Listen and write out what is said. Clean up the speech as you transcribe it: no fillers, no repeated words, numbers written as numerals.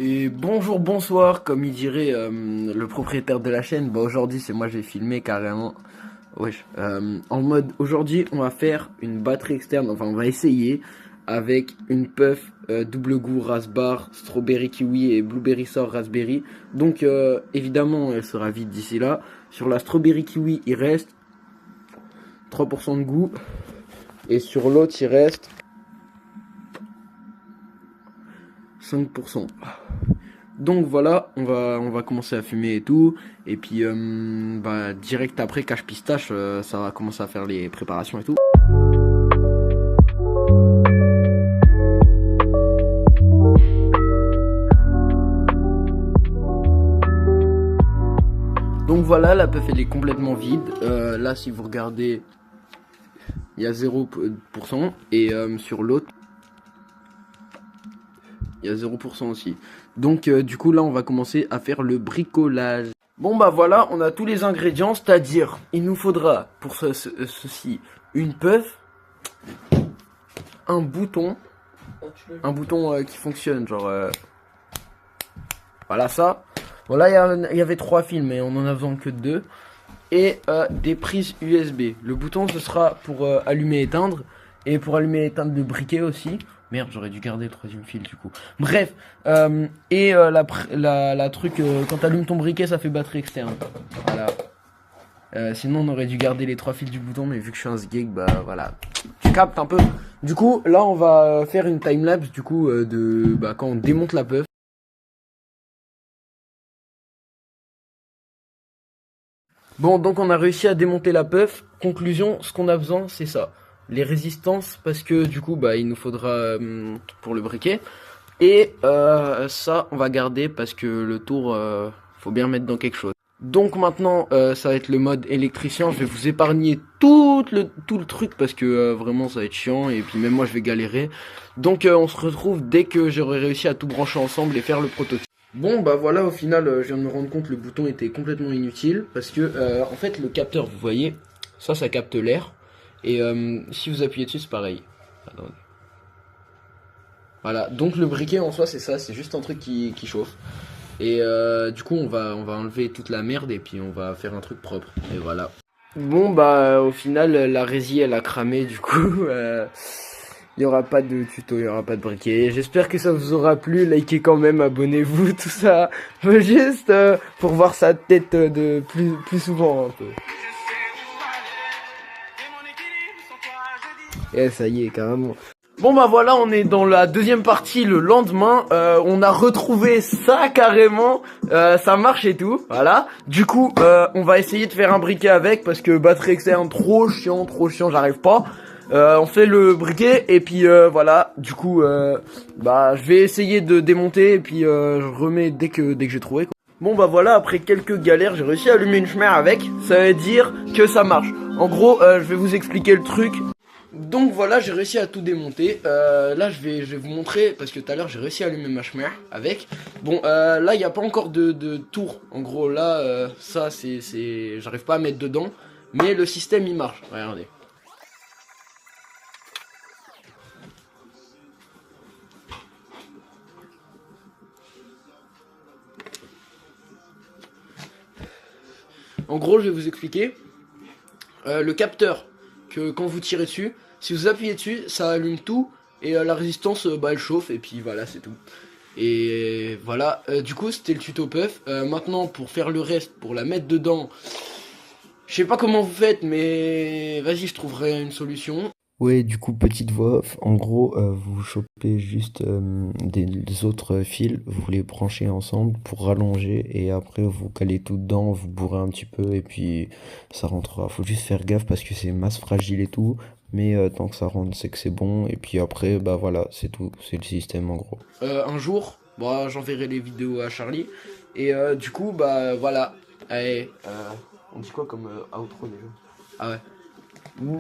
Et bonjour, bonsoir, comme il dirait le propriétaire de la chaîne. Bah aujourd'hui c'est moi j'ai filmé carrément. Wesh. En mode aujourd'hui on va faire une batterie externe. Enfin on va essayer avec une puff double goût raspberry, strawberry kiwi et blueberry sour raspberry. Donc évidemment elle sera vide d'ici là. Sur la strawberry kiwi il reste 3% de goût. Et sur l'autre il reste 5%. Donc voilà, on va commencer à fumer et tout. Et puis direct après cache pistache, ça va commencer à faire les préparations et tout. Donc voilà, la puff elle est complètement vide. Là si vous regardez, il y a 0%. Et sur l'autre, il y a 0% aussi. Donc du coup là on va commencer à faire le bricolage. Bon bah voilà, on a tous les ingrédients, c'est-à-dire il nous faudra pour ceci une puff, un bouton qui fonctionne, genre voilà ça. Voilà, il y avait 3 fils mais on en a besoin que 2. Et des prises USB. Le bouton ce sera pour allumer et éteindre. Et pour allumer et éteindre le briquet aussi. Merde, j'aurais dû garder le 3e fil du coup. Bref, la truc, quand t'allumes ton briquet, ça fait batterie externe. Voilà. Sinon, on aurait dû garder les 3 fils du bouton, mais vu que je suis un sgeek, bah voilà. Tu captes un peu. Du coup, là, on va faire une timelapse du coup de quand on démonte la puff. Bon, donc on a réussi à démonter la puff. Conclusion, ce qu'on a besoin, c'est ça. Les résistances, parce que du coup, il nous faudra pour le briquet. Et ça, on va garder parce que le tour, faut bien mettre dans quelque chose. Donc maintenant, ça va être le mode électricien. Je vais vous épargner tout le truc parce que vraiment, ça va être chiant. Et puis même moi, je vais galérer. Donc on se retrouve dès que j'aurai réussi à tout brancher ensemble et faire le prototype. Bon bah voilà, au final je viens de me rendre compte le bouton était complètement inutile parce que en fait le capteur, vous voyez, ça capte l'air et si vous appuyez dessus c'est pareil. Attendez. Voilà, donc le briquet en soi c'est ça, c'est juste un truc qui chauffe et du coup on va enlever toute la merde et puis on va faire un truc propre et voilà. Bon bah au final la résille elle a cramé du coup. Il n'y aura pas de tuto, il n'y aura pas de briquet. J'espère que ça vous aura plu. Likez quand même, abonnez-vous, tout ça. Juste pour voir sa tête de plus souvent un peu. Et ça y est, carrément. Bon bah voilà, on est dans la deuxième partie le lendemain. On a retrouvé ça carrément. Ça marche et tout. Voilà. Du coup, on va essayer de faire un briquet avec parce que batterie externe, trop chiant, j'arrive pas. On fait le briquet et puis voilà. Du coup, je vais essayer de démonter et puis je remets dès que j'ai trouvé, quoi. Bon bah voilà, après quelques galères, j'ai réussi à allumer une chmère avec. Ça veut dire que ça marche. En gros, je vais vous expliquer le truc. Donc voilà, j'ai réussi à tout démonter. Là, je vais vous montrer parce que tout à l'heure j'ai réussi à allumer ma chmère avec. Bon, là il n'y a pas encore de tour. En gros, là, ça c'est, j'arrive pas à mettre dedans, mais le système il marche. Regardez. En gros, je vais vous expliquer. Le capteur, que quand vous tirez dessus, si vous appuyez dessus, ça allume tout. Et la résistance, elle chauffe. Et puis voilà, c'est tout. Et voilà, du coup, c'était le tuto puff. Maintenant, pour faire le reste, pour la mettre dedans, je sais pas comment vous faites, mais vas-y, je trouverai une solution. Ouais, du coup, petite voix off. En gros, vous chopez juste des autres fils, vous les branchez ensemble pour rallonger et après vous calez tout dedans, vous bourrez un petit peu et puis ça rentrera. Faut juste faire gaffe parce que c'est masse fragile et tout, mais tant que ça rentre, c'est que c'est bon. Et puis après, bah voilà, c'est tout. C'est le système en gros. Un jour, j'enverrai les vidéos à Charlie. Et du coup, voilà. Allez, on dit quoi comme outro déjà? Ah ouais. Bon.